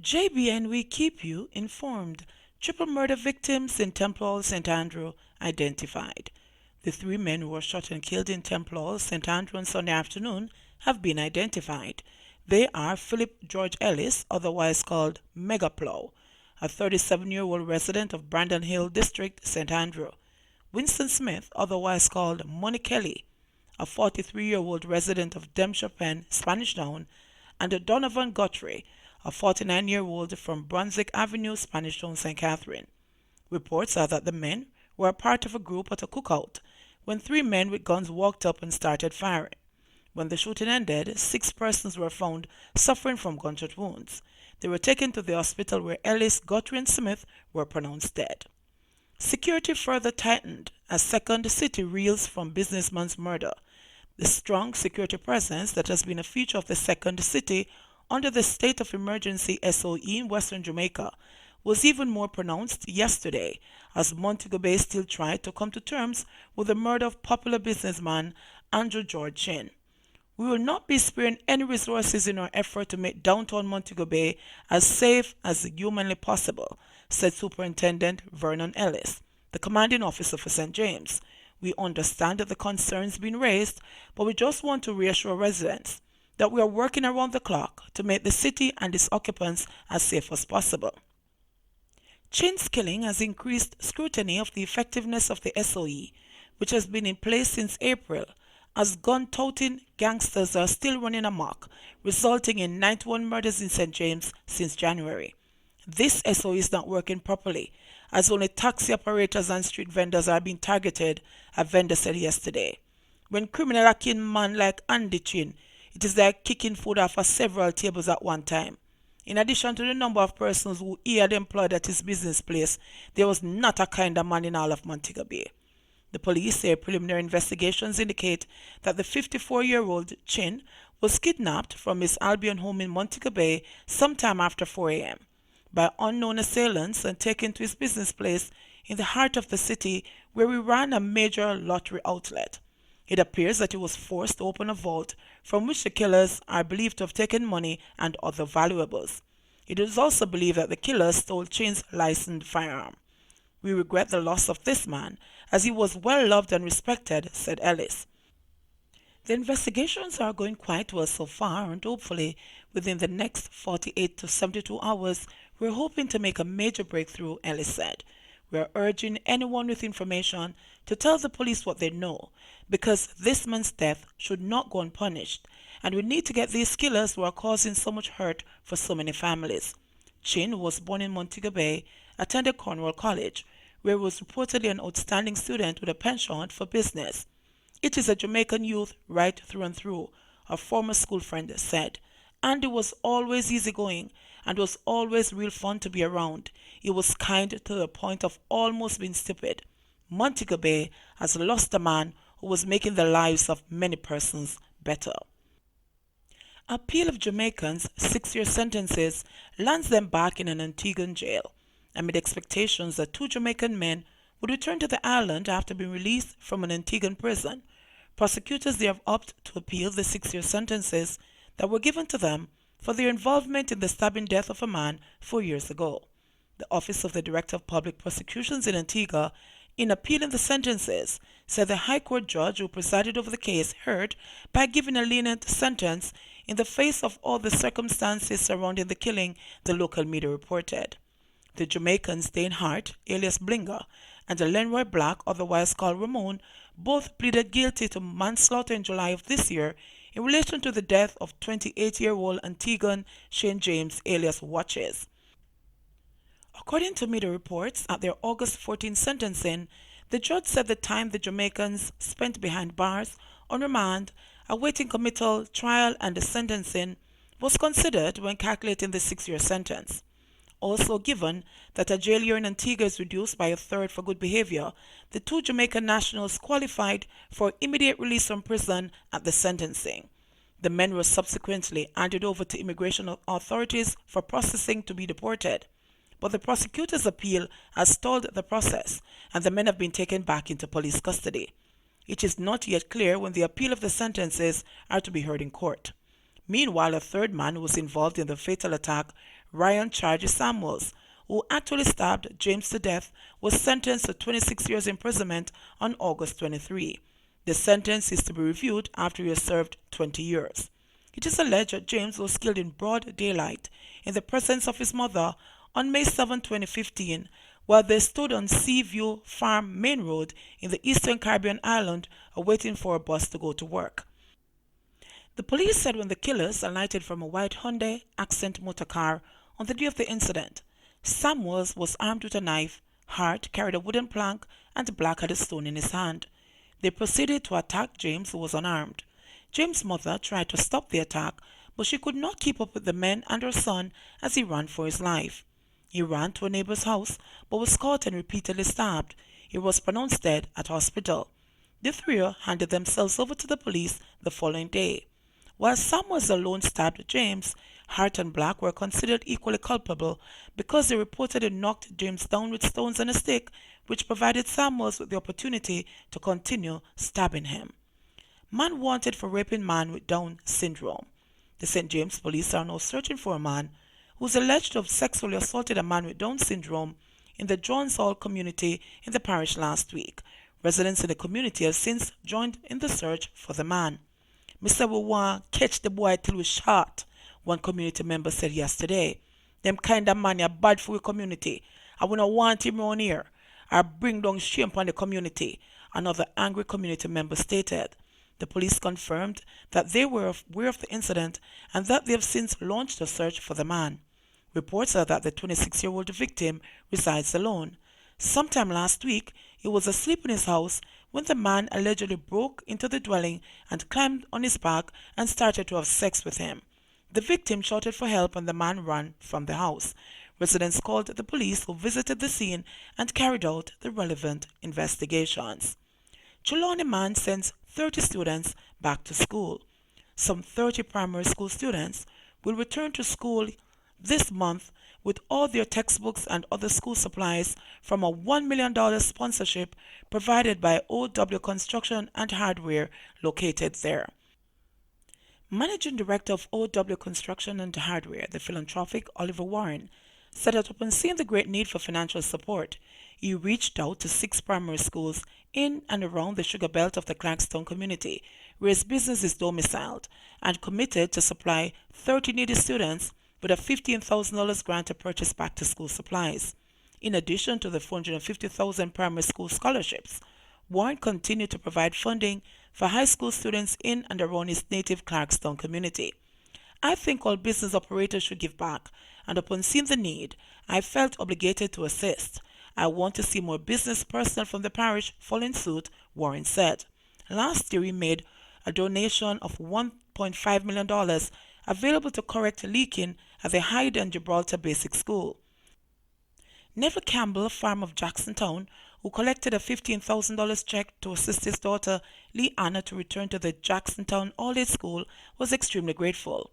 JBN, we keep you informed. Triple murder victims in Temple St. Andrew identified. The three men who were shot and killed in Temple St. Andrew on Sunday afternoon have been identified. They are Philip George Ellis, otherwise called Megaplow, a 37-year-old resident of Brandon Hill District, St. Andrew; Winston Smith, otherwise called Money Kelly, a 43-year-old resident of Dempsey Pen, Spanish Town; and Donovan Guthrie, a 49-year-old from Brunswick Avenue, Spanish Town, St. Catherine. Reports are that the men were a part of a group at a cookout when three men with guns walked up and started firing. When the shooting ended, 6 persons were found suffering from gunshot wounds. They were taken to the hospital where Ellis, Guthrie, and Smith were pronounced dead. Security further tightened as Second City reels from businessman's murder. The strong security presence that has been a feature of the Second City under the state of emergency SOE in Western Jamaica was even more pronounced yesterday as Montego Bay still tried to come to terms with the murder of popular businessman Andrew George Chin. We will not be sparing any resources in our effort to make downtown Montego Bay as safe as humanly possible, said Superintendent Vernon Ellis, the commanding officer for St. James. We understand the concerns being raised, but we just want to reassure residents that we are working around the clock to make the city and its occupants as safe as possible. Chin's killing has increased scrutiny of the effectiveness of the SOE, which has been in place since April, as gun-toting gangsters are still running amok, resulting in 91 murders in St. James since January. This SOE is not working properly, as only taxi operators and street vendors are being targeted, a vendor said yesterday. When criminal are killing man like Andy Chin, it is like kicking food off of several tables at one time. In addition to the number of persons who he had employed at his business place, there was not a kind of man in all of Montego Bay. The police say preliminary investigations indicate that the 54-year-old Chin was kidnapped from his Albion home in Montego Bay sometime after 4 a.m. by unknown assailants and taken to his business place in the heart of the city where he ran a major lottery outlet. It appears that he was forced to open a vault from which the killers are believed to have taken money and other valuables. It is also believed that the killers stole Chin's licensed firearm. We regret the loss of this man, as he was well loved and respected, said Ellis. The investigations are going quite well so far, and hopefully within the next 48 to 72 hours, we're hoping to make a major breakthrough, Ellis said. We are urging anyone with information to tell the police what they know, because this man's death should not go unpunished, and we need to get these killers who are causing so much hurt for so many families. Chin, who was born in Montego Bay, attended Cornwall College, where he was reportedly an outstanding student with a penchant for business. It is a Jamaican youth right through and through, a former school friend said. Andy was always easygoing and was always real fun to be around. He was kind to the point of almost being stupid. Montego Bay has lost a man who was making the lives of many persons better. Appeal of Jamaicans' 6-year sentences lands them back in an Antiguan jail, amid expectations that 2 Jamaican men would return to the island after being released from an Antiguan prison. Prosecutors there have opted to appeal the 6-year sentences that were given to them for their involvement in the stabbing death of a man 4 years ago. The Office of the Director of Public Prosecutions in Antigua, in appealing the sentences, said the High Court judge who presided over the case heard by giving a lenient sentence in the face of all the circumstances surrounding the killing, the local media reported. The Jamaicans Dane Hart, alias Blinger, and Lenroy Black, otherwise called Ramon, both pleaded guilty to manslaughter in July of this year in relation to the death of 28-year-old Antiguan Shane James, alias Watches. According to media reports, at their August 14 sentencing, the judge said the time the Jamaicans spent behind bars, on remand, awaiting committal, trial, and the sentencing was considered when calculating the 6-year sentence. Also, given that a jail year in Antigua is reduced by a third for good behavior, the 2 Jamaican nationals qualified for immediate release from prison at the sentencing. The men were subsequently handed over to immigration authorities for processing to be deported. But the prosecutor's appeal has stalled the process, and the men have been taken back into police custody. It is not yet clear when the appeal of the sentences are to be heard in court. Meanwhile, a third man who was involved in the fatal attack Ryan Charges Samuels, who actually stabbed James to death, was sentenced to 26 years imprisonment on August 23. The sentence is to be reviewed after he has served 20 years. It is alleged that James was killed in broad daylight in the presence of his mother on May 7, 2015, while they stood on Seaview Farm Main Road in the Eastern Caribbean island awaiting for a bus to go to work. The police said when the killers alighted from a white Hyundai Accent motor car on the day of the incident, Samuels was armed with a knife, Hart carried a wooden plank, and Black had a stone in his hand. They proceeded to attack James, who was unarmed. James' mother tried to stop the attack, but she could not keep up with the men and her son as he ran for his life. He ran to a neighbor's house, but was caught and repeatedly stabbed. He was pronounced dead at hospital. The three handed themselves over to the police the following day. While Samuels alone stabbed James, Hart and Black were considered equally culpable because they reportedly knocked James down with stones and a stick, which provided Samuels with the opportunity to continue stabbing him. Man wanted for raping man with Down syndrome. The St. James police are now searching for a man who is alleged to have sexually assaulted a man with Down syndrome in the Johns Hall community in the parish last week. Residents in the community have since joined in the search for the man. "Me say we want catch the boy till we shot," one community member said yesterday. "Them kind of man are bad for the community. I we don't want him around here or bring down shame upon the community," another angry community member stated. The police confirmed that they were aware of the incident and that they have since launched a search for the man. Reports are that the 26-year-old victim resides alone. Sometime last week, he was asleep in his house when the man allegedly broke into the dwelling and climbed on his back and started to have sex with him. The victim shouted for help and the man ran from the house. Residents called the police, who visited the scene and carried out the relevant investigations. Trelawny man sends 30 students back to school. Some 30 primary school students will return to school this month with all their textbooks and other school supplies from a $1 million sponsorship provided by OW Construction and Hardware located there. Managing Director of OW Construction and Hardware, the philanthropic Oliver Warren, said that upon seeing the great need for financial support, he reached out to 6 primary schools in and around the sugar belt of the Clarkstown community, where his business is domiciled, and committed to supply 30 needy students with a $15,000 grant to purchase back-to-school supplies. In addition to the $450,000 primary school scholarships, Warren continued to provide funding for high school students in and around his native Clarkstown community. "I think all business operators should give back, and upon seeing the need, I felt obligated to assist. I want to see more business personnel from the parish follow suit," Warren said. Last year, he made a donation of $1.5 million available to correct leaking at the Hyde and Gibraltar Basic School. Neville Campbell, a farmer of Jacksontown, who collected a $15,000 check to assist his daughter Leanna to return to the Jacksontown All-Age School, was extremely grateful.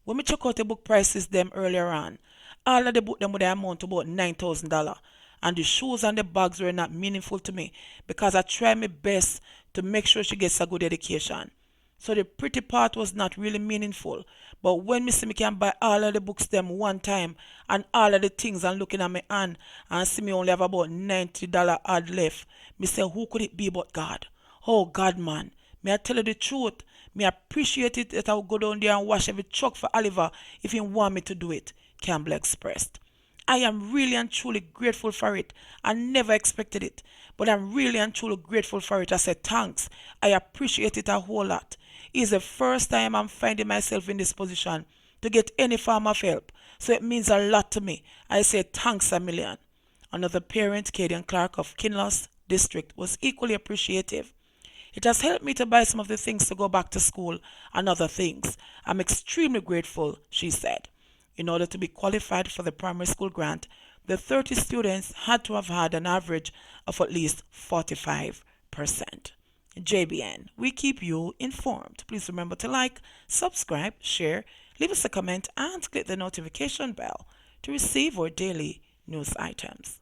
"When we check out the book prices them earlier on, all of the book them would amount to about $9,000, and the shoes and the bags were not meaningful to me because I try my best to make sure she gets a good education. So the pretty part was not really meaningful. But when me see me can buy all of the books them one time and all of the things and looking at my hand and see me only have about $90 odd left, me say, who could it be but God? Oh God, man, may I tell you the truth? Me appreciate it that I would go down there and wash every truck for Oliver if he want me to do it," Campbell expressed. "I am really and truly grateful for it. I never expected it, but I'm really and truly grateful for it. I said thanks. I appreciate it a whole lot. It's the first time I'm finding myself in this position to get any form of help, so it means a lot to me. I say thanks a million." Another parent, Cadian Clark of Kinloss District, was equally appreciative. "It has helped me to buy some of the things to go back to school and other things. I'm extremely grateful," she said. In order to be qualified for the primary school grant, the 30 students had to have had an average of at least 45%. JBN, we keep you informed. Please remember to like, subscribe, share, leave us a comment, and click the notification bell to receive our daily news items.